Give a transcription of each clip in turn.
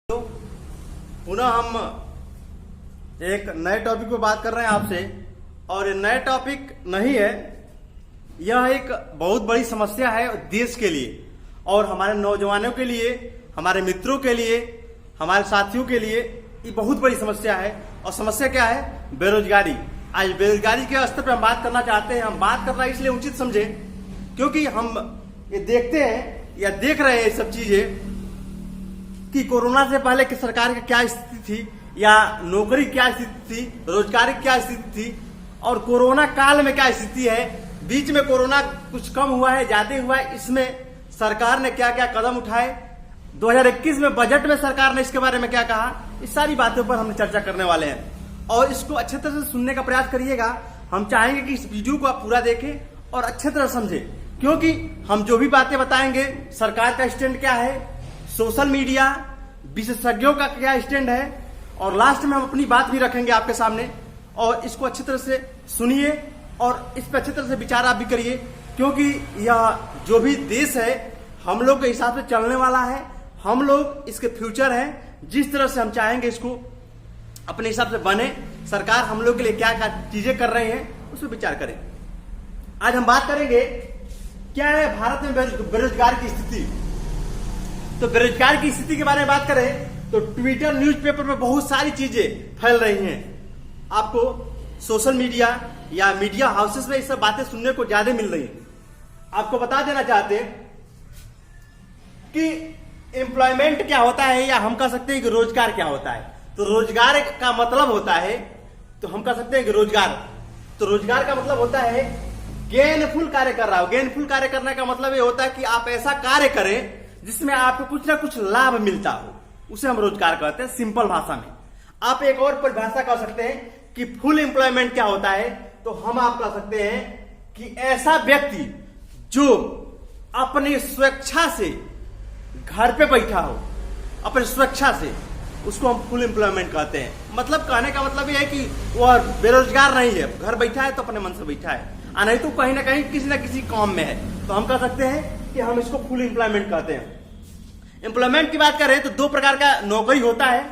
पुनः हम एक नए टॉपिक पे बात कर रहे हैं आपसे। और ये नया टॉपिक नहीं है, यह एक बहुत बड़ी समस्या है देश के लिए और हमारे नौजवानों के लिए, हमारे मित्रों के लिए, हमारे साथियों के लिए ये बहुत बड़ी समस्या है। और समस्या क्या है? बेरोजगारी। आज बेरोजगारी के स्तर पर हम बात करना चाहते हैं। हम बात करना इसलिए उचित समझे क्योंकि हम ये देखते हैं या देख रहे हैं सब चीजें कि कोरोना से पहले की सरकार की क्या स्थिति थी या नौकरी क्या स्थिति थी, रोजगार की क्या स्थिति थी और कोरोना काल में क्या स्थिति है। बीच में कोरोना कुछ कम हुआ है, ज्यादा हुआ है, इसमें सरकार ने क्या क्या कदम उठाए, 2021 में बजट में सरकार ने इसके बारे में क्या कहा, इस सारी बातों पर हम चर्चा करने वाले हैं। और इसको अच्छे तरह से सुनने का प्रयास करिएगा। हम चाहेंगे कि इस वीडियो को आप पूरा देखें और अच्छे तरह समझें, क्योंकि हम जो भी बातें बताएंगे, सरकार का स्टैंड क्या है, सोशल मीडिया विशेषज्ञों का क्या स्टैंड है, और लास्ट में हम अपनी बात भी रखेंगे आपके सामने। और इसको अच्छी तरह से सुनिए और इस पर अच्छी तरह से विचार आप भी करिए, क्योंकि यह जो भी देश है हम लोग के हिसाब से चलने वाला है। हम लोग इसके फ्यूचर हैं। जिस तरह से हम चाहेंगे इसको अपने हिसाब से बने। सरकार हम लोग के लिए क्या क्या चीजें कर रही है उस पर विचार करें। आज हम बात करेंगे क्या है भारत में बेरोजगार की स्थिति। तो बेरोजगार की स्थिति के बारे में बात करें तो ट्विटर, न्यूज़पेपर में बहुत सारी चीजें फैल रही हैं। आपको सोशल मीडिया या मीडिया हाउसेस में ये सब बातें सुनने को ज्यादा मिल रही है। आपको बता देना चाहते हैं कि एम्प्लॉयमेंट क्या होता है, या हम कह सकते हैं कि रोजगार क्या होता है। तो रोजगार का मतलब होता है, तो हम कह सकते हैं कि रोजगार, तो रोजगार का मतलब होता है गेनफुल कार्य कर रहा हो। गेनफुल कार्य करने का मतलब ये होता है कि आप ऐसा कार्य करें जिसमें आपको कुछ ना कुछ लाभ मिलता हो, उसे हम रोजगार कहते हैं सिंपल भाषा में। आप एक और परिभाषा कह सकते हैं कि फुल एम्प्लॉयमेंट क्या होता है, तो हम आप कह सकते हैं कि ऐसा व्यक्ति जो अपनी स्वेच्छा से घर पे बैठा हो, अपनी स्वेच्छा से, उसको हम फुल एम्प्लॉयमेंट कहते हैं। मतलब कहने का मतलब यह है कि वह बेरोजगार नहीं है, घर बैठा है तो अपने मन से बैठा है, और नहीं तो कहीं ना कहीं किसी ना किसी काम में है, तो हम कह सकते हैं कि हम इसको फुल एम्प्लॉयमेंट कहते हैं। एम्प्लॉयमेंट की बात करें तो दो प्रकार का नौकरी होता है।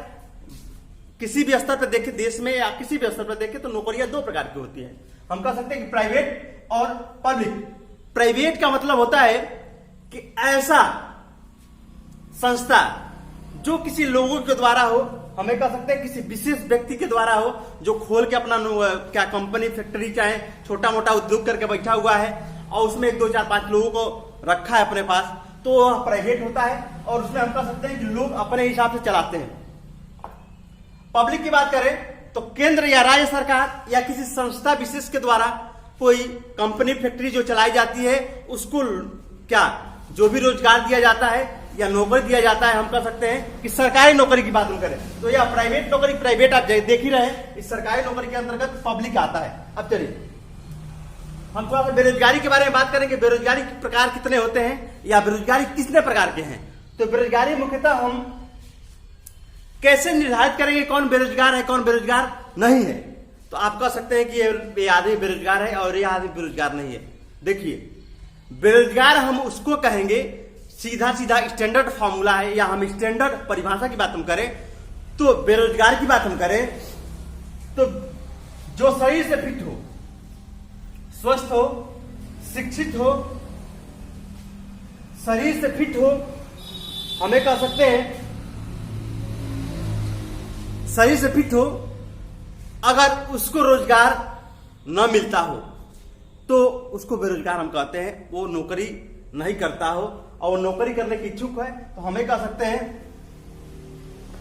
किसी भी स्तर पर देखें, देश में या किसी भी स्तर पर देखें, तो नौकरियां दो प्रकार की होती है। हम कह सकते हैं कि प्राइवेट और पब्लिक। प्राइवेट का मतलब होता है कि ऐसा संस्था जो किसी लोगों के द्वारा हो, हमें कह सकते हैं किसी विशेष व्यक्ति के द्वारा हो, जो खोल के अपना क्या कंपनी, फैक्ट्री, चाहे छोटा मोटा उद्योग करके बैठा हुआ है और उसमें 1 2 4 5 लोगों को रखा है अपने पास, तो वह प्राइवेट होता है। और उसमें हम कह सकते हैं कि लोग अपने हिसाब से चलाते हैं। पब्लिक की बात करें तो केंद्र या राज्य सरकार या किसी संस्था विशेष के द्वारा कोई कंपनी, फैक्ट्री जो चलाई जाती है, उसको क्या जो भी रोजगार दिया जाता है या नौकरी दिया जाता है, हम कह सकते हैं कि सरकारी नौकरी की बात हम करें तो यह प्राइवेट नौकरी, प्राइवेट आप देख ही रहे हैं, इस सरकारी नौकरी के अंतर्गत पब्लिक आता है। अब चलिए हम थोड़ा सा बेरोजगारी के बारे में बात करेंगे। बेरोजगारी के प्रकार कितने होते हैं या बेरोजगारी कितने प्रकार के हैं। तो बेरोजगारी मुख्यतः हम कैसे निर्धारित करेंगे कौन बेरोजगार है, कौन बेरोजगार नहीं है। तो आप कह सकते हैं कि ये आदमी बेरोजगार है और ये आदमी बेरोजगार नहीं है। देखिए, बेरोजगार हम उसको कहेंगे, सीधा सीधा स्टैंडर्ड फॉर्मूला है, या हम स्टैंडर्ड परिभाषा की बात हम करें तो बेरोजगार की बात हम करें तो जो शरीर से फिट हो, स्वस्थ हो, शिक्षित हो, शरीर से फिट हो, हमें कह सकते हैं शरीर से फिट हो, अगर उसको रोजगार न मिलता हो तो उसको बेरोजगार हम कहते हैं। वो नौकरी नहीं करता हो और वो नौकरी करने की इच्छुक है, तो हमें कह सकते हैं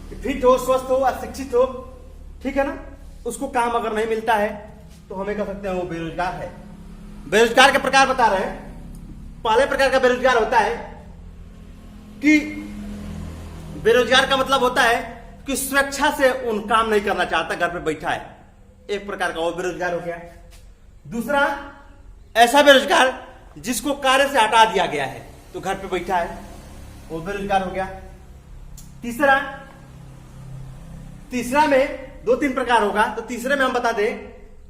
कि फिट हो, स्वस्थ हो और शिक्षित हो, ठीक है ना। उसको काम अगर नहीं मिलता है तो हमें कह सकते हैं वो बेरोजगार है। बेरोजगार के प्रकार बता रहे हैं। पहले प्रकार का बेरोजगार होता है कि बेरोजगार का मतलब होता है कि स्वेच्छा से उन काम नहीं करना चाहता, घर पे बैठा है, एक प्रकार का वो बेरोजगार हो गया। दूसरा, ऐसा बेरोजगार जिसको कार्य से हटा दिया गया है तो घर पे बैठा है, वो बेरोजगार हो गया। तीसरा में 2-3 प्रकार होगा। तो तीसरे में हम बता दें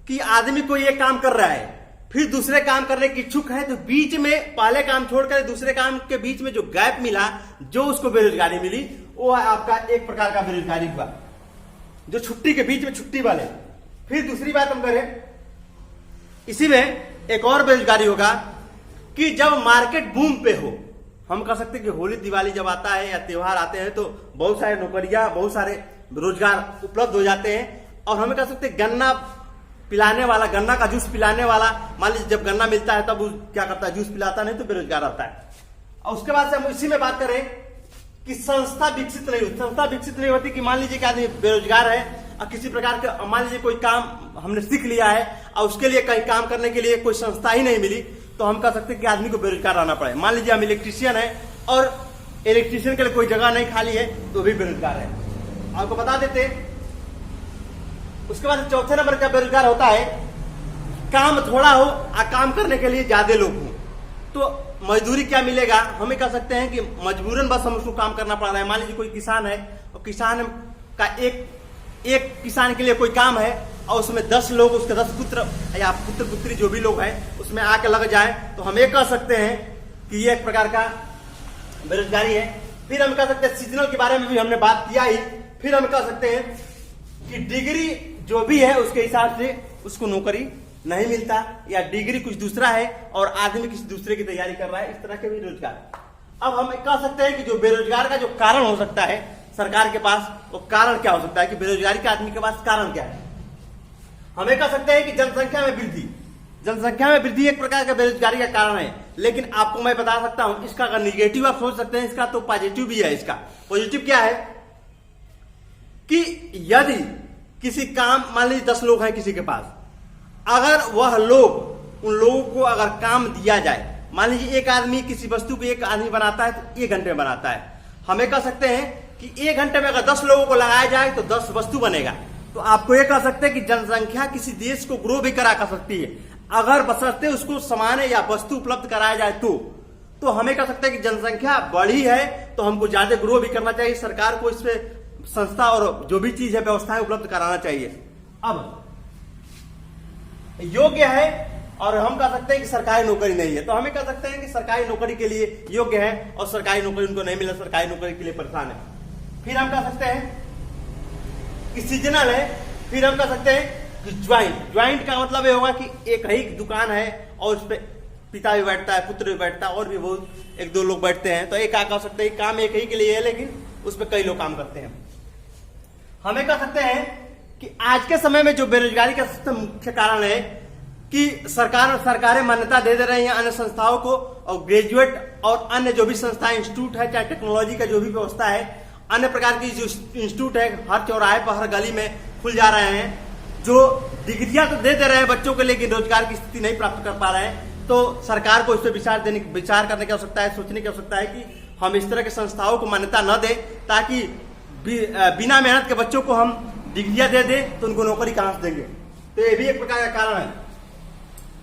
कि आदमी को ये काम कर रहा है, फिर दूसरे काम करने की इच्छुक है, तो बीच में पहले काम छोड़कर दूसरे काम के बीच में जो गैप मिला, जो उसको बेरोजगारी मिली, वो है आपका एक प्रकार का बेरोजगारी हुआ, जो छुट्टी के बीच में छुट्टी वाले। फिर दूसरी बात हम करें, इसी में एक और बेरोजगारी होगा कि जब मार्केट बूम पे हो, हम कह सकते हैं कि होली दिवाली जब आता है या त्योहार आते हैं तो बहुत सारे नौकरियां, बहुत सारे रोजगार उपलब्ध हो जाते हैं। और हमें कह सकते हैं गन्ना पिलाने वाला, गन्ना का जूस पिलाने वाला, मान लीजिए जब गन्ना मिलता है तब वो क्या करता है, जूस पिलाता, नहीं तो बेरोजगार रहता है। और उसके बाद से हम इसी में बात करें कि संस्था विकसित नहीं होती। संस्था विकसित नहीं होती कि मान लीजिए कि आदमी बेरोजगार है और किसी प्रकार का, मान लीजिए कोई काम हमने सीख लिया है और उसके लिए कहीं काम करने के लिए कोई संस्था ही नहीं मिली, तो हम कह सकते हैं कि आदमी को बेरोजगार रहना पड़े। मान लीजिए हम इलेक्ट्रीशियन है और इलेक्ट्रीशियन के लिए कोई जगह नहीं खाली है तो भी बेरोजगार है। आपको बता देते हैं। उसके बाद चौथे नंबर का बेरोजगार होता है काम थोड़ा हो और काम करने के लिए ज्यादा लोग हों, तो मजदूरी क्या मिलेगा, हमें कह सकते हैं कि मजबूरन बस हम उसको काम करना पड़ रहा है। मान लीजिए कोई किसान है और किसान का एक किसान के लिए कोई काम है और उसमें 10 लोग, उसके 10 पुत्र या पुत्र पुत्री जो भी लोग हैं उसमें आके लग जाए, तो हम ये कह सकते हैं कि ये एक प्रकार का बेरोजगारी है। फिर हम कह सकते हैं सीजनल के बारे में भी हमने बात किया ही। फिर हम कह सकते हैं कि डिग्री जो भी है उसके हिसाब से उसको नौकरी नहीं मिलता, या डिग्री कुछ दूसरा है और आदमी किसी दूसरे की तैयारी कर रहा है, इस तरह के भी रोजगार। अब हम कह सकते हैं कि जो बेरोजगार का जो कारण हो सकता है सरकार के पास, वो कारण क्या हो सकता है कि बेरोजगारी के आदमी के पास कारण क्या है। हमें कह सकते हैं कि जनसंख्या में वृद्धि, जनसंख्या में वृद्धि एक प्रकार का बेरोजगारी का कारण है। लेकिन आपको मैं बता सकता हूं इसका अगर निगेटिव आप सोच सकते हैं, इसका तो पॉजिटिव भी है। इसका पॉजिटिव क्या है कि यदि किसी काम, मान लीजिए 10 लोग हैं किसी के पास, अगर वह लोग, उन लोगों को अगर काम दिया जाए, मान लीजिए एक आदमी किसी वस्तु को एक आदमी बनाता है तो 1 घंटे में बनाता है, हमें कह सकते हैं कि 1 घंटे में अगर 10 लोगों को लगाया जाए तो 10 वस्तु बनेगा। तो आपको यह कह सकते हैं कि जनसंख्या किसी देश को ग्रो भी करा कर सकती है अगर बशर्ते उसको सामान या वस्तु उपलब्ध कराया जाए तो हमें कह सकते हैं कि जनसंख्या बढ़ी है तो हमको ज्यादा ग्रो भी करना चाहिए। सरकार को इसमें संस्था और जो भी चीज है व्यवस्थाएं उपलब्ध कराना चाहिए। अब योग्य है और हम कह सकते हैं कि सरकारी नौकरी नहीं है, तो हमें कह सकते हैं कि सरकारी नौकरी के लिए योग्य है और सरकारी नौकरी उनको नहीं मिला, सरकारी नौकरी के लिए परेशान है। फिर हम कह सकते हैं कि सीजनल है। फिर हम कह सकते हैं कि ज्वाइंट का मतलब ये होगा कि एक ही दुकान है और उस पर पिता भी बैठता है, पुत्र भी बैठता है और भी बहुत 1-2 लोग बैठते हैं, तो एक कह सकते हैं काम एक ही के लिए है लेकिन उस पर कई लोग काम करते हैं। हमें कह सकते हैं कि आज के समय में जो बेरोजगारी का सबसे मुख्य कारण है कि सरकारें मान्यता दे रही हैं अन्य संस्थाओं को, और ग्रेजुएट और अन्य जो भी संस्थाएं, इंस्टीट्यूट है, चाहे टेक्नोलॉजी का जो भी व्यवस्था है, अन्य प्रकार की जो इंस्टीट्यूट है हर चौराहे पर, हर गली में खुल जा रहे हैं, जो डिग्रियां तो दे रहे हैं बच्चों को लेकिन रोजगार की स्थिति नहीं प्राप्त कर पा रहे हैं। तो सरकार को इस पर विचार करने की आवश्यकता है, सोचने की आवश्यकता है कि हम इस तरह के संस्थाओं को मान्यता न दें ताकि बिना मेहनत के बच्चों को हम डिग्रियां दे दें तो उनको नौकरी कहां से देंगे। तो ये भी एक प्रकार का कारण है।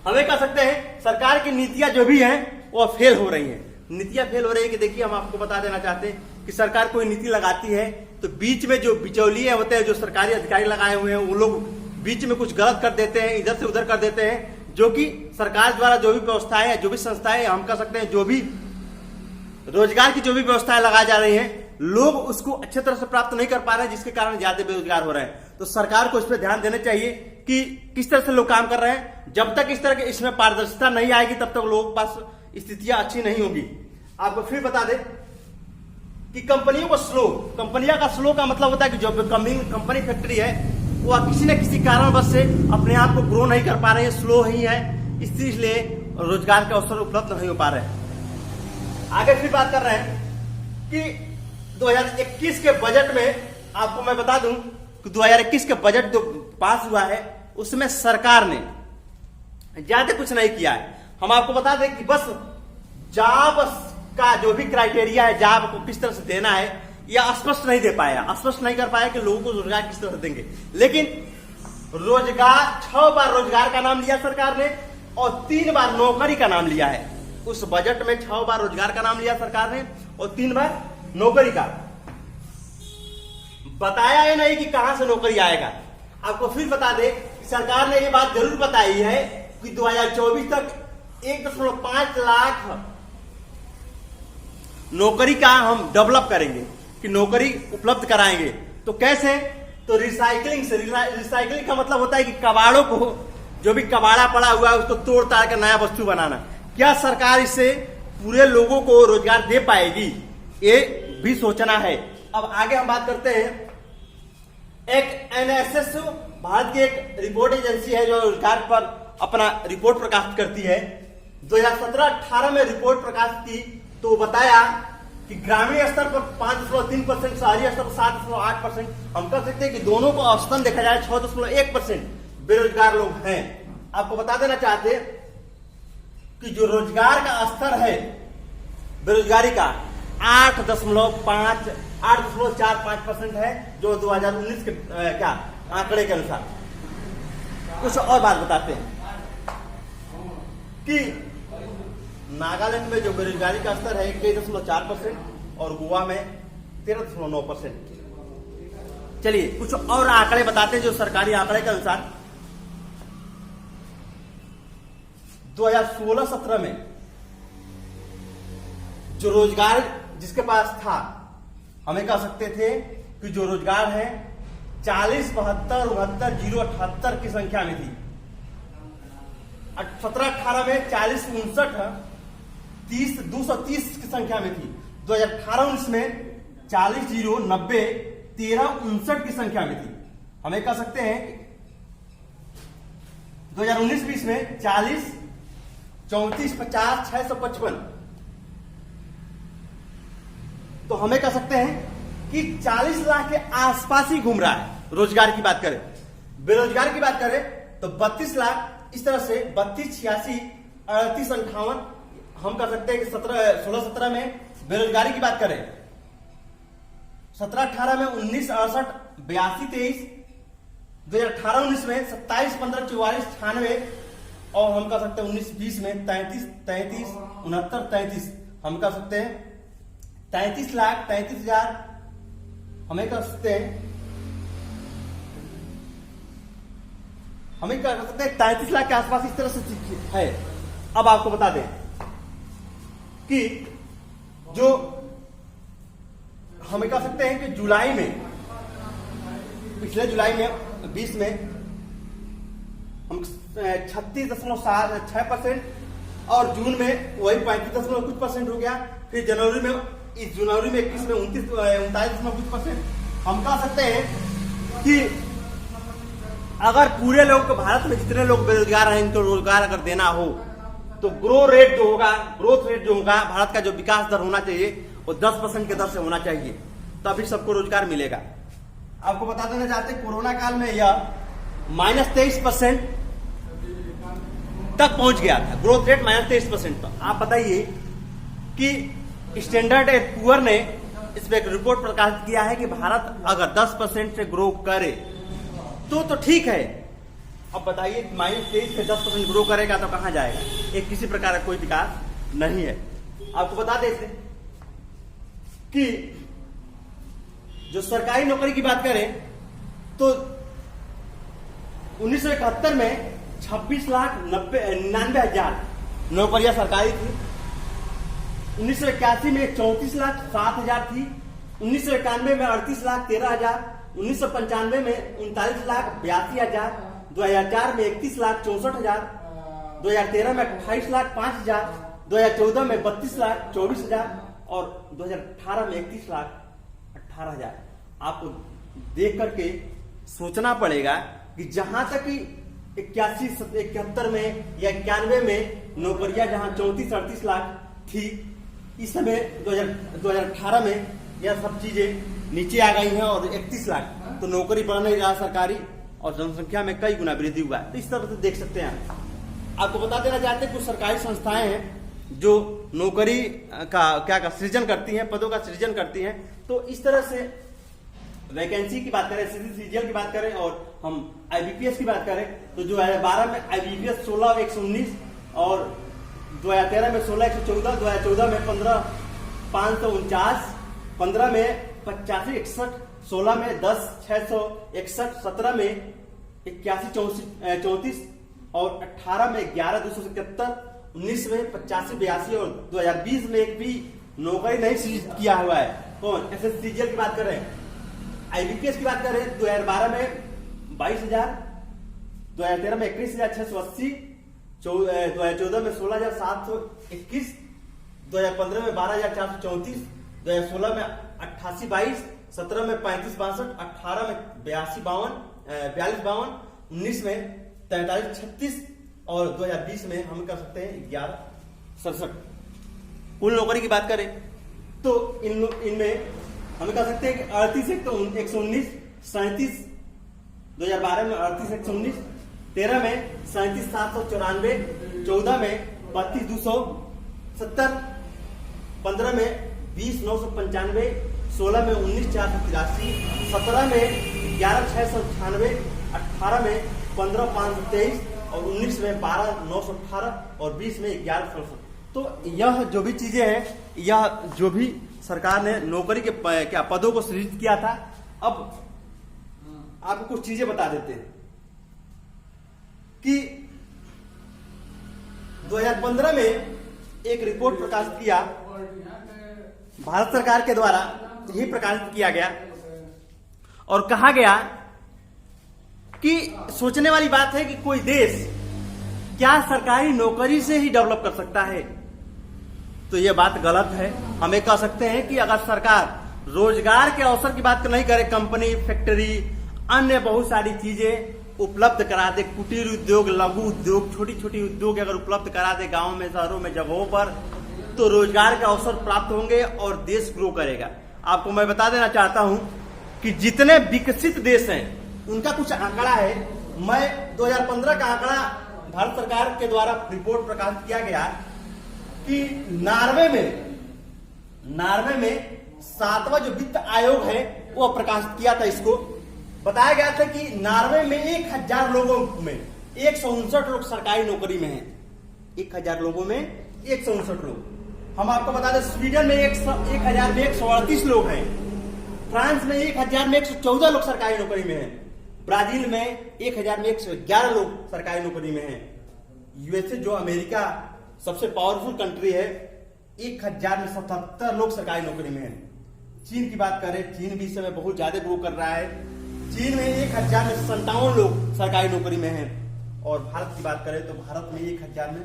हमें कह सकते हैं सरकार की नीतियां जो भी हैं वो फेल हो रही हैं। नीतियां फेल हो रही है कि देखिए हम आपको बता देना चाहते हैं कि सरकार कोई नीति लगाती है तो बीच में जो बिचौलिए होते हैं, जो सरकारी अधिकारी लगाए हुए हैं, वो लोग बीच में कुछ गलत कर देते हैं, इधर से उधर कर देते हैं, जो कि सरकार द्वारा जो भी व्यवस्थाएं है, जो भी संस्थाएं, हम कह सकते हैं जो भी रोजगार की जो भी व्यवस्थाएं लगाई जा रही हैं, लोग उसको अच्छे तरह से प्राप्त नहीं कर पा रहे हैं, जिसके कारण ज्यादा बेरोजगार हो रहे हैं। तो सरकार को इस पर ध्यान देना चाहिए कि किस तरह से लोग काम कर रहे हैं। जब तक इस तरह के इसमें पारदर्शिता नहीं आएगी तब तक लोगों के पास स्थितियां अच्छी नहीं होगी। आपको फिर बता दें कि कंपनियों को स्लो, कंपनियां का स्लो का मतलब होता है कि जो कंपनी फैक्ट्री है वो किसी न किसी कारणवश से अपने आप को ग्रो नहीं कर पा रहे हैं, स्लो ही है, इसलिए रोजगार के अवसर उपलब्ध नहीं हो पा रहे हैं। आगे फिर बात कर रहे हैं कि 2021 के बजट में आपको मैं बता दूं कि 2021 के बजट जो पास हुआ है उसमें सरकार ने ज्यादा कुछ नहीं किया है। हम आपको बता दें कि बस जॉब का जो भी क्राइटेरिया है, जॉब को किस तरह से देना है, यह स्पष्ट नहीं दे पाया, स्पष्ट नहीं कर पाया कि लोगों को रोजगार किस तरह से देंगे। लेकिन रोजगार 6 बार रोजगार का नाम लिया सरकार ने और 3 बार नौकरी का नाम लिया है। उस बजट में 6 बार रोजगार का नाम लिया सरकार ने और 3 बार नौकरी का। बताया ही नहीं कि कहां से नौकरी आएगा। आपको फिर बता दें कि सरकार ने यह बात जरूर बताई है कि 2024 तक 1.5 लाख नौकरी का हम डेवलप करेंगे। की नौकरी उपलब्ध कराएंगे। तो कैसे? तो रिसाइकलिंग से। रिसाइकलिंग का मतलब होता है कि कबाड़ों को, जो भी कबाड़ा पड़ा हुआ है उसको तोड़ ताड़ कर नया वस्तु बनाना। क्या सरकार इससे पूरे लोगों को रोजगार दे पाएगी? ये भी सोचना है। अब आगे हम बात करते हैं। एक एनएसएस भारत की एक रिपोर्ट एजेंसी है जो रोजगार पर अपना रिपोर्ट प्रकाशित करती है। 2017-18 में रिपोर्ट प्रकाशित की तो बताया कि ग्रामीण स्तर पर 5.3%, शहरी स्तर पर 7.8%। हम कह सकते हैं कि दोनों को औसतन देखा जाए 6.1% बेरोजगार लोग हैं। आपको बता देना चाहते कि जो रोजगार का स्तर है बेरोजगारी का 8.45% है, जो 2019 के क्या आंकड़े के अनुसार। कुछ और बात बताते हैं कि नागालैंड में जो बेरोजगारी का स्तर है 21.4% और गोवा में 13.9%। चलिए कुछ और आंकड़े बताते हैं जो सरकारी आंकड़े के अनुसार 2016-17 में जो रोजगार जिसके पास था, हमें कह सकते थे कि जो रोजगार है 40, 72, 69, 078 की संख्या में थी। 17-18 में 40, 59, 30, 230 की संख्या में थी। 2018-19 में 40, 0, 90, 13, 59 की संख्या में थी। हमें कह सकते हैं 2019-20 में 40, 34, 50, 655। तो हमें कह सकते हैं कि 40 लाख के आसपास ही घूम रहा है। रोजगार की बात करें, बेरोजगार की बात करें तो 32 लाख, इस तरह से 32, 86, 38, 58। हम कर सकते हैं कि 16-17 में बेरोजगारी की बात करें, 17-18 में 19, 68, 82, 23, 2018-19 में 27, 15, 44, 98 और हम कर सकते हैं 19-20 में 33, 33, 69, 33। हम कर सकते हैं 33 लाख 33 हजार। हमें कर सकते हैं 33 लाख के आसपास इस तरह से है। अब आपको बता दें कि जो हमें कह सकते हैं कि जुलाई में, पिछले जुलाई में 20 में हम 36.6% और जून में वही 35% हो गया। फिर जनवरी में 21 में 39.कुछ%। हम कह सकते हैं कि अगर पूरे लोग भारत में जितने लोग बेरोजगार हैं इनको रोजगार अगर देना हो तो ग्रोथ रेट जो होगा भारत का जो विकास दर होना चाहिए वो 10% के दर से होना चाहिए, तभी सबको रोजगार मिलेगा। आपको बता देना चाहते हैं कोरोना काल में यह -23% तक पहुंच गया था, ग्रोथ रेट -23% पर। आप बताइए कि स्टैंडर्ड एंड पुअर ने इस पर एक रिपोर्ट प्रकाशित किया है कि भारत अगर 10% से ग्रो करे तो ठीक है। अब बताइए -23 से 10% ग्रो करेगा तो कहां जाएगा? एक किसी प्रकार का कोई विकास नहीं है। आपको बता देते कि जो सरकारी नौकरी की बात करें तो 1971 में 26,99,000 नौकरियां सरकारी थी। 1981 में 34,07,000 थी। 1991 में 38,13,000। 1995 में 39,82,000। 2004 में 31,64,000। 2013 में 28,05,000। 2014 में 32,24,000 और 2018 में 31,18,000। आपको देख करके सोचना पड़ेगा कि जहां तक कि 81, 71 में या 91 में नौकरियां जहां 34-38 लाख थी, इस समय 2018 में यह सब चीजें नीचे आ गई हैं और 31 लाख। तो नौकरी बढ़ नहीं रहा सरकारी और जनसंख्या में कई गुना वृद्धि हुआ है। तो इस तरह से देख सकते हैं। आपको बता देना चाहते हैं कुछ सरकारी संस्थाएं हैं जो नौकरी का सृजन करती हैं, पदों का सृजन करती हैं। तो इस तरह से वैकेंसी की बात करें, सीजीएल की बात करें और हम आईबीपीएस की बात करें तो 2012 में आईबीपीएस 16,119 और 2013 में 16,114, 2014 में 15,549, 15 में 85,61, 16 में 10,661, 17 में 81,34 और 18 में 11,277, 19 में 85,82 और 2020 में एक भी नौकरी नहीं सृजित किया हुआ है। कौन SSCGL की बात कर रहे हैं, IBPS की बात कर रहे हैं। 2012 में 22,000, 2013 में 21,680, 2014 में 16,721, 2015 में 12,434, 2016 में 88,22, 17 में 35,62, 18 में 42,52, 19 में 43,36 और 2020 में हम कर सकते हैं 11,67। कुल नौकरी की बात करें तो इनमें हम कह सकते हैं कि 38,119, 37 2012 में 38,119, 13 में 37,794, 14 में 32,270, 15 में 20,995, 16 में 19,483, 17 में 11,698, 18 में 15,523 और 19 में 12,918 और 20 में 11,67। तो यह जो भी चीजें हैं, यह जो भी सरकार ने नौकरी के क्या पदों को सृजित किया था। अब आपको कुछ चीजें बता देते हैं कि 2015 में एक रिपोर्ट प्रकाशित किया, भारत सरकार के द्वारा यही प्रकाशित किया गया और कहा गया कि सोचने वाली बात है कि कोई देश क्या सरकारी नौकरी से ही डेवलप कर सकता है, तो यह बात गलत है। हमें कह सकते हैं कि अगर सरकार रोजगार के अवसर की बात नहीं करे, कंपनी, फैक्ट्री, अन्य बहुत सारी चीजें उपलब्ध करा दे, कुटीर उद्योग, लघु उद्योग, छोटी छोटी उद्योग अगर उपलब्ध करा दे गांव में, शहरों में, जगहों पर, तो रोजगार के अवसर प्राप्त होंगे और देश ग्रो करेगा। आपको मैं बता देना चाहता हूं कि जितने विकसित देश हैं उनका कुछ आंकड़ा है। मैं 2015 का आंकड़ा भारत सरकार के द्वारा रिपोर्ट प्रकाशित किया गया कि नार्वे में 7वां जो वित्त आयोग है वो प्रकाशित किया था। इसको बताया गया था कि नार्वे में 1,000 लोगों में 159 लोग सरकारी नौकरी में हैं। 1,000 लोगों में 159 लोग। हम आपको बता दें स्वीडन में 1,000 में 138 लोग हैं, फ्रांस में 1,000 में 114 लोग सरकारी नौकरी में हैं, ब्राजील में 1,000 में 111 लोग सरकारी नौकरी में हैं, यूएसए जो अमेरिका सबसे पावरफुल कंट्री है 1,000 में 77 लोग सरकारी नौकरी में हैं। चीन की बात करें, चीन भी इस समय बहुत ज्यादा ग्रो कर रहा है, चीन में 1,000 में 57 लोग सरकारी नौकरी में हैं। और भारत की बात करें तो भारत में 1,000 में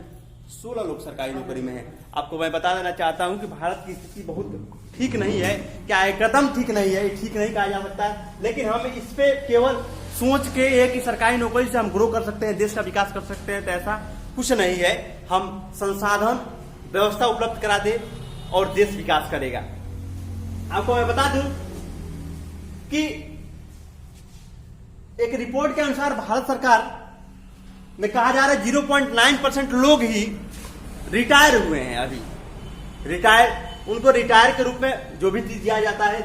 16 लोग सरकारी नौकरी में हैं। आपको मैं बता देना चाहता हूं कि भारत की स्थिति बहुत ठीक नहीं है, क्या एकदम ठीक नहीं है, ठीक नहीं कहा जा सकता है, लेकिन हम इस पे केवल सोच के एक ही सरकारी नौकरी से हम ग्रो कर सकते हैं, देश का विकास कर सकते हैं, तो ऐसा कुछ नहीं है। हम संसाधन व्यवस्था उपलब्ध करा दे और देश विकास करेगा। आपको मैं बता दूं कि एक रिपोर्ट के अनुसार भारत सरकार में कहा जा रहा है 0.9% लोग ही रिटायर हुए हैं। अभी उनको रिटायर के रूप में जो भी चीज दिया जाता है।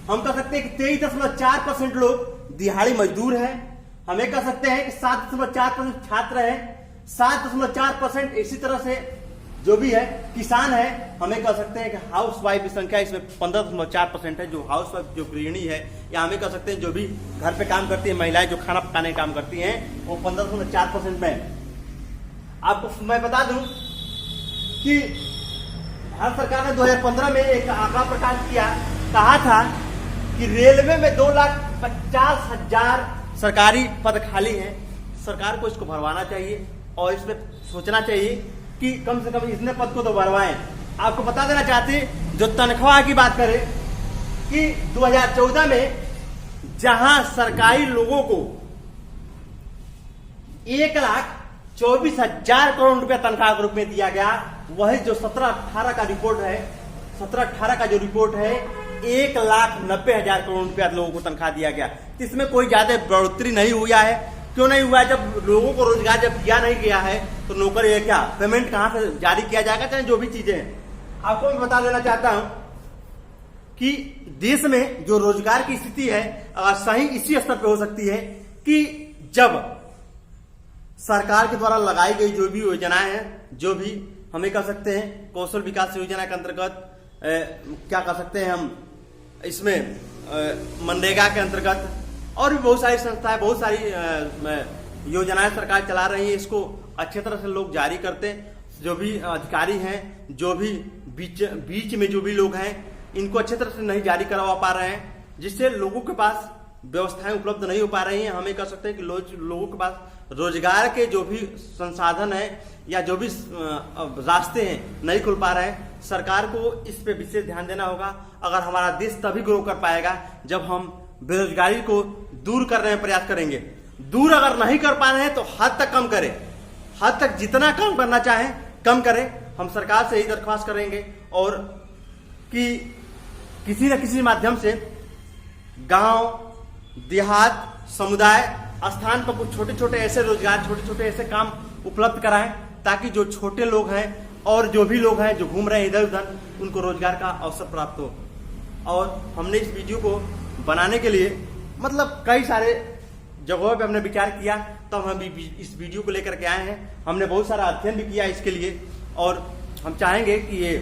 हम कह सकते हैं कि 23.4% लोग दिहाड़ी मजदूर हैं। हमें कह सकते हैं कि 7.4% छात्र हैं, 7.4% इसी तरह से जो भी है किसान है। हमें कह सकते हैं कि हाउस वाइफ की संख्या इसमें 15.4% है। जो हाउस वाइफ जो गृहिणी है, या हमें कह सकते हैं जो भी घर पे काम करती है, महिलाएं जो खाना पकाने का काम करती हैं, वो 15.4% में है। आपको मैं बता दूं कि भारत सरकार ने 2015 में एक आंकड़ा प्रकाशित किया, कहा था कि रेलवे में 2,50,000 सरकारी पद खाली हैं। सरकार को इसको भरवाना चाहिए और इसमें सोचना चाहिए कि कम से कम इतने पद को तो भरवाएं। आपको बता देना चाहते जो तनख्वाह की बात करें कि 2014 में जहां सरकारी लोगों को 1,24,000 करोड़ रुपया तनख्वाह के रूप में दिया गया, वही जो 17-18 का रिपोर्ट है, 17-18 का जो रिपोर्ट है 1,90,000 करोड़ रुपया लोगों को तनख्वाह दिया गया। इसमें कोई ज्यादा बढ़ोतरी नहीं हुआ है। क्यों नहीं हुआ है? जब लोगों को रोजगार जब दिया नहीं गया है तो नौकरी है क्या, पेमेंट कहां से जारी किया जाएगा, चाहे जो भी चीजें हैं। आपको मैं बता देना चाहता हूं कि देश में जो रोजगार की स्थिति है सही इसी स्तर पे हो सकती है कि जब सरकार के द्वारा लगाई गई जो भी योजनाएं हैं, जो भी हमें कह सकते हैं कौशल विकास योजना के अंतर्गत, क्या कह सकते हैं हम इसमें मनरेगा के अंतर्गत और भी बहुत सारी संस्थाएं, बहुत सारी योजनाएं सरकार चला रही है। इसको अच्छे तरह से लोग जारी करते हैं, जो भी अधिकारी हैं, जो भी बीच में जो भी लोग हैं, इनको अच्छे तरह से नहीं जारी करवा पा रहे हैं, जिससे लोगों के पास व्यवस्थाएं उपलब्ध नहीं हो पा रही हैं। हमें कह सकते हैं कि लोगों के पास रोजगार के जो भी संसाधन है या जो भी रास्ते हैं नहीं खुल पा रहे हैं। सरकार को इस पे विशेष ध्यान देना होगा। अगर हमारा देश तभी ग्रो कर पाएगा जब हम बेरोजगारी को दूर करने में प्रयास करेंगे। दूर अगर नहीं कर पा रहे हैं तो हद तक कम करें, हद तक जितना कम करना चाहें कम करें। हम सरकार से यही दरख्वास्त करेंगे और कि किसी न किसी माध्यम से गांव, देहात, समुदाय स्थान पर कुछ छोटे छोटे ऐसे रोजगार, छोटे छोटे ऐसे काम उपलब्ध कराएं, ताकि जो छोटे लोग हैं और जो भी लोग हैं जो घूम रहे हैं इधर उधर, उनको रोजगार का अवसर प्राप्त हो। और हमने इस वीडियो को बनाने के लिए मतलब कई सारे जगहों पे हमने विचार किया, तब हम इस वीडियो को लेकर के आए हैं। हमने बहुत सारा अध्ययन भी किया इसके लिए, और हम चाहेंगे कि ये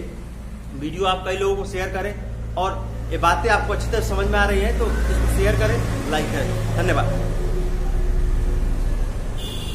वीडियो आप कई लोगों को शेयर करें, और ये बातें आपको अच्छी तरह समझ में आ रही है तो इसको शेयर करें, लाइक करें। धन्यवाद।